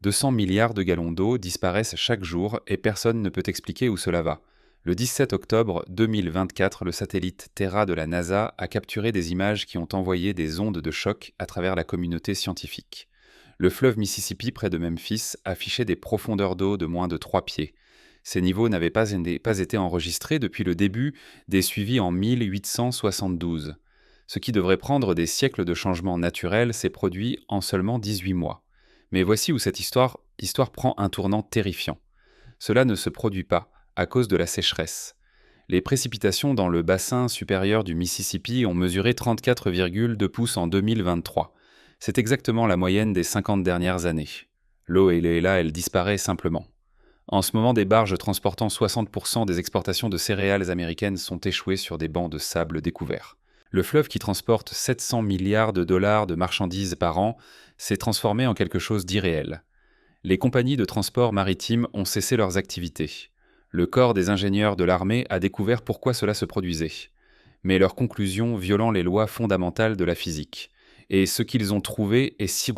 200 milliards de gallons d'eau disparaissent chaque jour et personne ne peut expliquer où cela va. Le 17 octobre 2024, le satellite Terra de la NASA a capturé des images qui ont envoyé des ondes de choc à travers la communauté scientifique. Le fleuve Mississippi, près de Memphis, affichait des profondeurs d'eau de moins de 3 pieds. Ces niveaux n'avaient pas été enregistrés depuis le début des suivis en 1872. Ce qui devrait prendre des siècles de changements naturels s'est produit en seulement 18 mois. Mais voici où cette histoire prend un tournant terrifiant. Cela ne se produit pas à cause de la sécheresse. Les précipitations dans le bassin supérieur du Mississippi ont mesuré 34,2 pouces en 2023. C'est exactement la moyenne des 50 dernières années. L'eau, elle est là, elle disparaît simplement. En ce moment, des barges transportant 60% des exportations de céréales américaines sont échouées sur des bancs de sable découverts. Le fleuve qui transporte 700 milliards de dollars de marchandises par an s'est transformé en quelque chose d'irréel. Les compagnies de transport maritime ont cessé leurs activités. Le corps des ingénieurs de l'armée a découvert pourquoi cela se produisait, mais leurs conclusions violant les lois fondamentales de la physique. Et ce qu'ils ont trouvé est si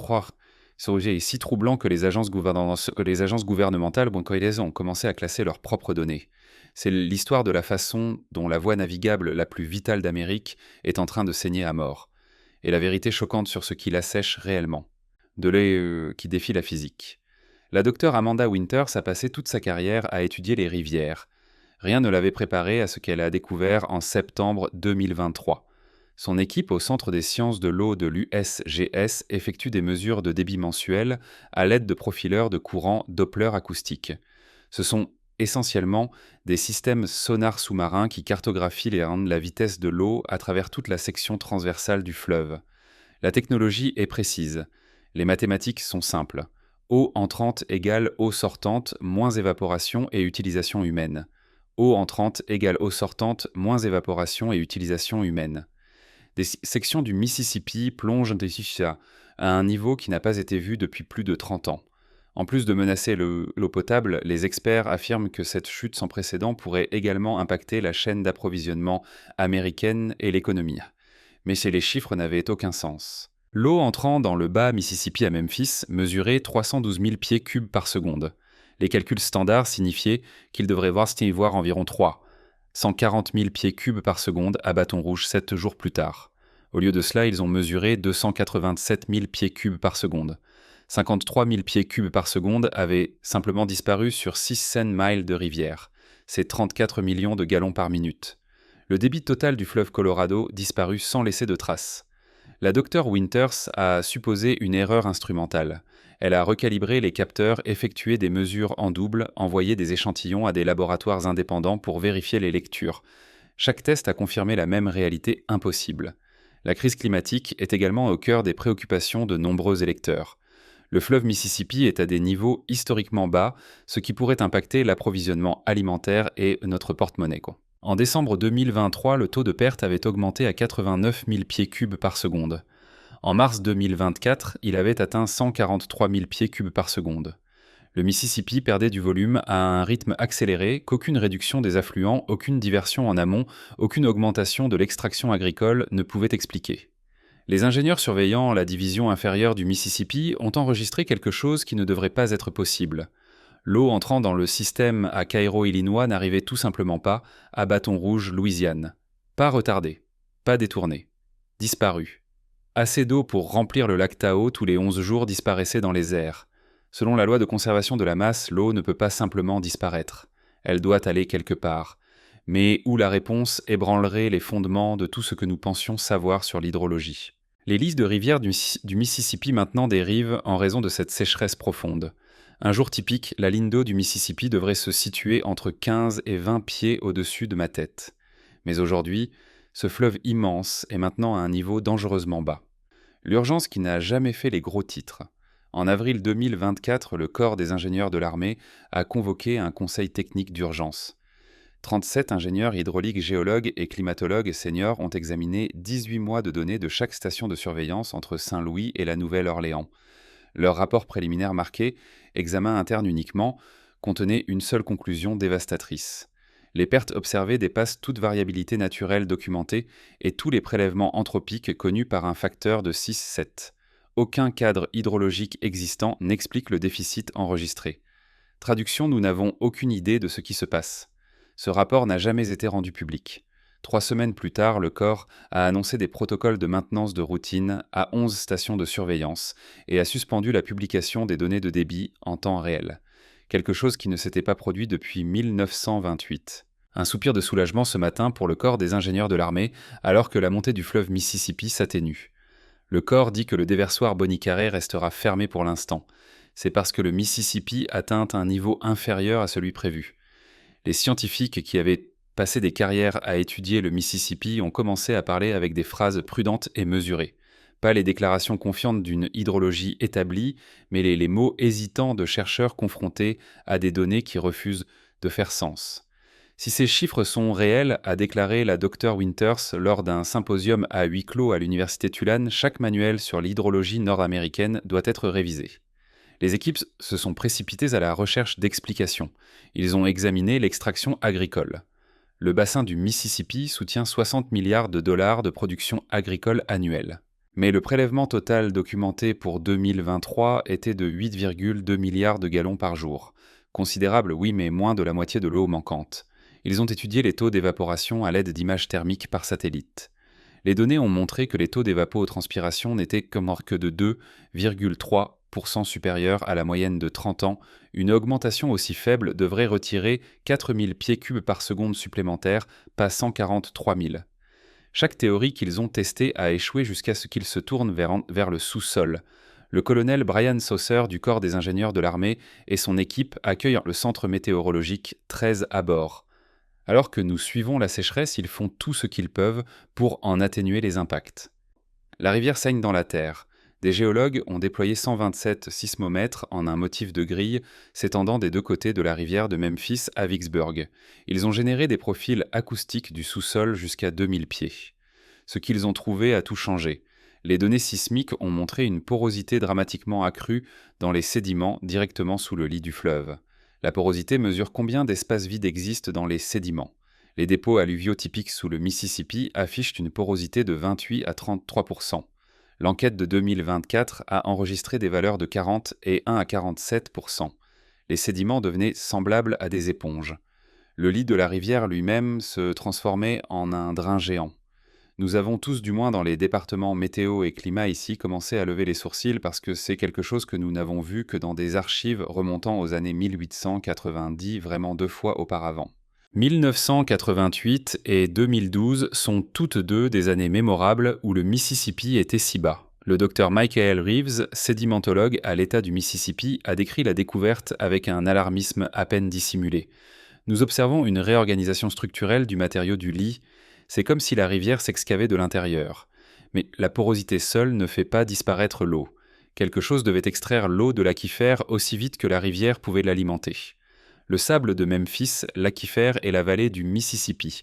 troublant que les agences gouvernementales ont commencé à classer leurs propres données. C'est l'histoire de la façon dont la voie navigable la plus vitale d'Amérique est en train de saigner à mort, et la vérité choquante sur ce qui l'assèche réellement, de l'œil qui défie la physique. La docteure Amanda Winters a passé toute sa carrière à étudier les rivières. Rien ne l'avait préparée à ce qu'elle a découvert en septembre 2023. Son équipe au Centre des sciences de l'eau de l'USGS effectue des mesures de débit mensuel à l'aide de profileurs de courant Doppler acoustiques. Ce sont essentiellement des systèmes sonars sous-marins qui cartographient la vitesse de l'eau à travers toute la section transversale du fleuve. La technologie est précise. Les mathématiques sont simples. Eau entrante égale eau sortante moins évaporation et utilisation humaine. Eau entrante égale eau sortante moins évaporation et utilisation humaine. Des sections du Mississippi plongent à un niveau qui n'a pas été vu depuis plus de 30 ans. En plus de menacer l'eau potable, les experts affirment que cette chute sans précédent pourrait également impacter la chaîne d'approvisionnement américaine et l'économie. Mais les chiffres n'avaient aucun sens. L'eau entrant dans le bas Mississippi à Memphis mesurait 312 000 pieds cubes par seconde. Les calculs standards signifiaient qu'il devrait y voir environ 140 000 pieds cubes par seconde à Bâton Rouge 7 jours plus tard. Au lieu de cela, ils ont mesuré 287 000 pieds cubes par seconde. 53 000 pieds cubes par seconde avaient simplement disparu sur 600 miles de rivière. C'est 34 millions de gallons par minute. Le débit total du fleuve Colorado disparut sans laisser de traces. La docteure Winters a supposé une erreur instrumentale. Elle a recalibré les capteurs, effectué des mesures en double, envoyé des échantillons à des laboratoires indépendants pour vérifier les lectures. Chaque test a confirmé la même réalité impossible. La crise climatique est également au cœur des préoccupations de nombreux électeurs. Le fleuve Mississippi est à des niveaux historiquement bas, ce qui pourrait impacter l'approvisionnement alimentaire et notre porte-monnaie. En décembre 2023, le taux de perte avait augmenté à 89 000 pieds cubes par seconde. En mars 2024, il avait atteint 143 000 pieds cubes par seconde. Le Mississippi perdait du volume à un rythme accéléré qu'aucune réduction des affluents, aucune diversion en amont, aucune augmentation de l'extraction agricole ne pouvait expliquer. Les ingénieurs surveillant la division inférieure du Mississippi ont enregistré quelque chose qui ne devrait pas être possible. L'eau entrant dans le système à Cairo, Illinois, n'arrivait tout simplement pas à Bâton Rouge, Louisiane. Pas retardée, pas détournée, disparue. Assez d'eau pour remplir le lac Tahoe tous les 11 jours disparaissait dans les airs. Selon la loi de conservation de la masse, l'eau ne peut pas simplement disparaître. Elle doit aller quelque part. Mais où la réponse ébranlerait les fondements de tout ce que nous pensions savoir sur l'hydrologie. Les listes de rivières du Mississippi maintenant dérivent en raison de cette sécheresse profonde. Un jour typique, la ligne d'eau du Mississippi devrait se situer entre 15 et 20 pieds au-dessus de ma tête. Mais aujourd'hui, ce fleuve immense est maintenant à un niveau dangereusement bas. L'urgence qui n'a jamais fait les gros titres. En avril 2024, le corps des ingénieurs de l'armée a convoqué un conseil technique d'urgence. 37 ingénieurs hydrauliques, géologues et climatologues seniors ont examiné 18 mois de données de chaque station de surveillance entre Saint-Louis et la Nouvelle-Orléans. Leur rapport préliminaire marqué « Examen interne uniquement » contenait une seule conclusion dévastatrice. Les pertes observées dépassent toute variabilité naturelle documentée et tous les prélèvements anthropiques connus par un facteur de 6-7. Aucun cadre hydrologique existant n'explique le déficit enregistré. Traduction, nous n'avons aucune idée de ce qui se passe. Ce rapport n'a jamais été rendu public. 3 semaines plus tard, le corps a annoncé des protocoles de maintenance de routine à 11 stations de surveillance et a suspendu la publication des données de débit en temps réel. Quelque chose qui ne s'était pas produit depuis 1928. Un soupir de soulagement ce matin pour le corps des ingénieurs de l'armée, alors que la montée du fleuve Mississippi s'atténue. Le corps dit que le déversoir Bonicaré restera fermé pour l'instant. C'est parce que le Mississippi atteint un niveau inférieur à celui prévu. Les scientifiques qui avaient passé des carrières à étudier le Mississippi ont commencé à parler avec des phrases prudentes et mesurées. Pas les déclarations confiantes d'une hydrologie établie, mais les mots hésitants de chercheurs confrontés à des données qui refusent de faire sens. Si ces chiffres sont réels, a déclaré la Dr Winters lors d'un symposium à huis clos à l'université Tulane, chaque manuel sur l'hydrologie nord-américaine doit être révisé. Les équipes se sont précipitées à la recherche d'explications. Ils ont examiné l'extraction agricole. Le bassin du Mississippi soutient 60 milliards de dollars de production agricole annuelle. Mais le prélèvement total documenté pour 2023 était de 8,2 milliards de gallons par jour. Considérable, oui, mais moins de la moitié de l'eau manquante. Ils ont étudié les taux d'évaporation à l'aide d'images thermiques par satellite. Les données ont montré que les taux d'évapotranspiration n'étaient que de 2,3% supérieurs à la moyenne de 30 ans. Une augmentation aussi faible devrait retirer 4000 pieds cubes par seconde supplémentaires, pas 143 000. Chaque théorie qu'ils ont testée a échoué jusqu'à ce qu'ils se tournent vers le sous-sol. Le colonel Brian Saucer du corps des ingénieurs de l'armée et son équipe accueillent le centre météorologique 13 à bord. Alors que nous suivons la sécheresse, ils font tout ce qu'ils peuvent pour en atténuer les impacts. La rivière saigne dans la terre. Des géologues ont déployé 127 sismomètres en un motif de grille s'étendant des deux côtés de la rivière de Memphis à Vicksburg. Ils ont généré des profils acoustiques du sous-sol jusqu'à 2000 pieds. Ce qu'ils ont trouvé a tout changé. Les données sismiques ont montré une porosité dramatiquement accrue dans les sédiments directement sous le lit du fleuve. La porosité mesure combien d'espaces vides existent dans les sédiments. Les dépôts alluviaux typiques sous le Mississippi affichent une porosité de 28 à 33%. L'enquête de 2024 a enregistré des valeurs de 40 et 1 à 47%. Les sédiments devenaient semblables à des éponges. Le lit de la rivière lui-même se transformait en un drain géant. Nous avons tous, du moins dans les départements météo et climat ici, commencé à lever les sourcils parce que c'est quelque chose que nous n'avons vu que dans des archives remontant aux années 1890, vraiment 2 fois auparavant. 1988 et 2012 sont toutes deux des années mémorables où le Mississippi était si bas. Le docteur Michael Reeves, sédimentologue à l'État du Mississippi, a décrit la découverte avec un alarmisme à peine dissimulé. Nous observons une réorganisation structurelle du matériau du lit. C'est comme si la rivière s'excavait de l'intérieur. Mais la porosité seule ne fait pas disparaître l'eau. Quelque chose devait extraire l'eau de l'aquifère aussi vite que la rivière pouvait l'alimenter. Le sable de Memphis, l'aquifère et la vallée du Mississippi.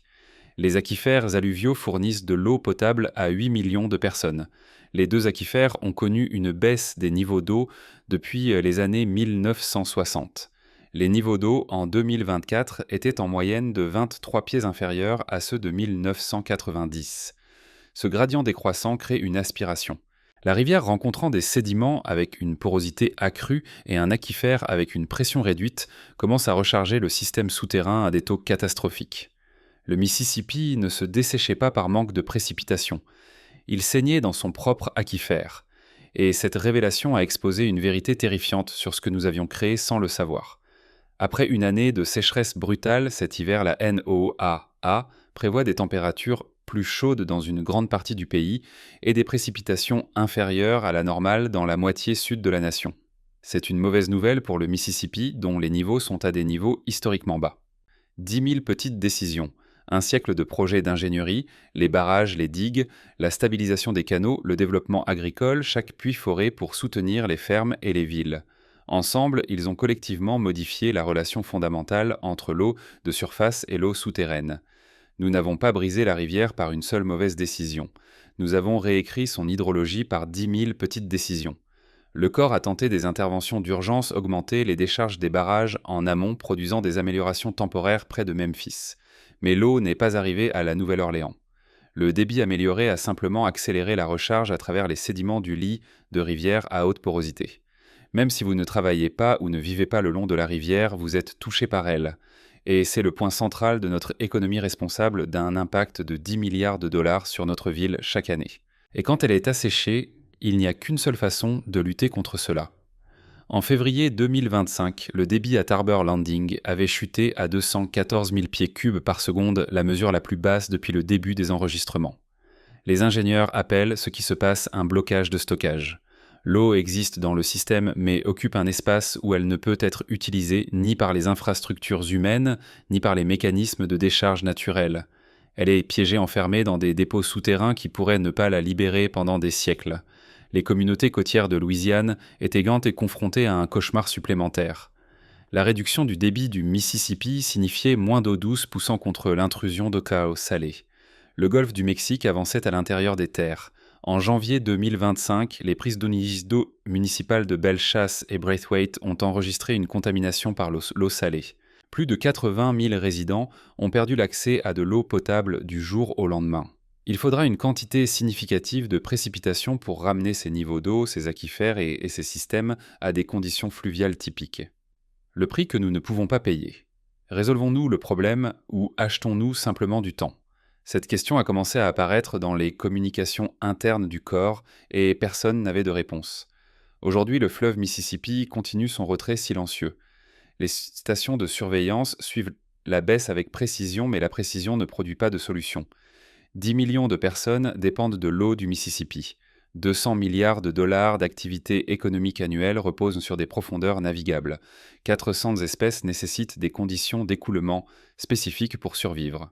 Les aquifères alluviaux fournissent de l'eau potable à 8 millions de personnes. Les deux aquifères ont connu une baisse des niveaux d'eau depuis les années 1960. Les niveaux d'eau en 2024 étaient en moyenne de 23 pieds inférieurs à ceux de 1990. Ce gradient décroissant crée une aspiration. La rivière rencontrant des sédiments avec une porosité accrue et un aquifère avec une pression réduite commence à recharger le système souterrain à des taux catastrophiques. Le Mississippi ne se desséchait pas par manque de précipitations. Il saignait dans son propre aquifère. Et cette révélation a exposé une vérité terrifiante sur ce que nous avions créé sans le savoir. Après une année de sécheresse brutale, cet hiver, la NOAA prévoit des températures plus chaudes dans une grande partie du pays et des précipitations inférieures à la normale dans la moitié sud de la nation. C'est une mauvaise nouvelle pour le Mississippi, dont les niveaux sont à des niveaux historiquement bas. 10 000 petites décisions, un siècle de projets d'ingénierie, les barrages, les digues, la stabilisation des canaux, le développement agricole, chaque puits foré pour soutenir les fermes et les villes. Ensemble, ils ont collectivement modifié la relation fondamentale entre l'eau de surface et l'eau souterraine. Nous n'avons pas brisé la rivière par une seule mauvaise décision. Nous avons réécrit son hydrologie par 10 000 petites décisions. Le corps a tenté des interventions d'urgence augmenter les décharges des barrages en amont, produisant des améliorations temporaires près de Memphis. Mais l'eau n'est pas arrivée à la Nouvelle-Orléans. Le débit amélioré a simplement accéléré la recharge à travers les sédiments du lit de rivière à haute porosité. Même si vous ne travaillez pas ou ne vivez pas le long de la rivière, vous êtes touché par elle. Et c'est le point central de notre économie responsable d'un impact de 10 milliards de dollars sur notre ville chaque année. Et quand elle est asséchée, il n'y a qu'une seule façon de lutter contre cela. En février 2025, le débit à Tarbert Landing avait chuté à 214 000 pieds cubes par seconde, la mesure la plus basse depuis le début des enregistrements. Les ingénieurs appellent ce qui se passe un blocage de stockage. L'eau existe dans le système mais occupe un espace où elle ne peut être utilisée ni par les infrastructures humaines, ni par les mécanismes de décharge naturelle. Elle est piégée enfermée dans des dépôts souterrains qui pourraient ne pas la libérer pendant des siècles. Les communautés côtières de Louisiane étaient confrontées à un cauchemar supplémentaire. La réduction du débit du Mississippi signifiait moins d'eau douce poussant contre l'intrusion d'eau salée. Le golfe du Mexique avançait à l'intérieur des terres. En janvier 2025, les prises d'eau municipales de Bellechasse et Braithwaite ont enregistré une contamination par l'eau salée. Plus de 80 000 résidents ont perdu l'accès à de l'eau potable du jour au lendemain. Il faudra une quantité significative de précipitations pour ramener ces niveaux d'eau, ces aquifères et ces systèmes à des conditions fluviales typiques. Le prix que nous ne pouvons pas payer. Résolvons-nous le problème ou achetons-nous simplement du temps ? Cette question a commencé à apparaître dans les communications internes du corps et personne n'avait de réponse. Aujourd'hui, le fleuve Mississippi continue son retrait silencieux. Les stations de surveillance suivent la baisse avec précision, mais la précision ne produit pas de solution. 10 millions de personnes dépendent de l'eau du Mississippi. 200 milliards de dollars d'activité économique annuelle reposent sur des profondeurs navigables. 400 espèces nécessitent des conditions d'écoulement spécifiques pour survivre.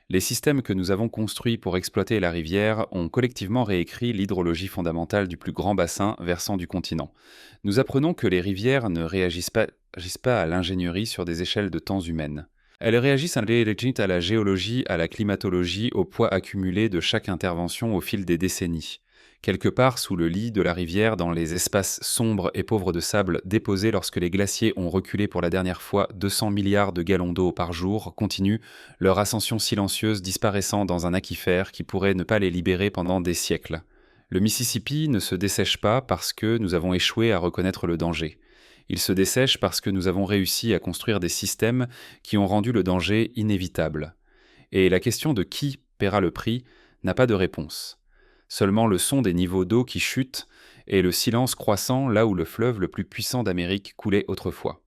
Les systèmes que nous avons construits pour exploiter la rivière ont collectivement réécrit l'hydrologie fondamentale du plus grand bassin versant du continent. Nous apprenons que les rivières ne réagissent pas à l'ingénierie sur des échelles de temps humaines. Elles réagissent à la géologie, à la climatologie, au poids accumulé de chaque intervention au fil des décennies. Quelque part sous le lit de la rivière, dans les espaces sombres et pauvres de sable déposés lorsque les glaciers ont reculé pour la dernière fois 200 milliards de gallons d'eau par jour, continue leur ascension silencieuse disparaissant dans un aquifère qui pourrait ne pas les libérer pendant des siècles. Le Mississippi ne se dessèche pas parce que nous avons échoué à reconnaître le danger. Il se dessèche parce que nous avons réussi à construire des systèmes qui ont rendu le danger inévitable. Et la question de qui paiera le prix n'a pas de réponse. Seulement le son des niveaux d'eau qui chutent et le silence croissant là où le fleuve le plus puissant d'Amérique coulait autrefois.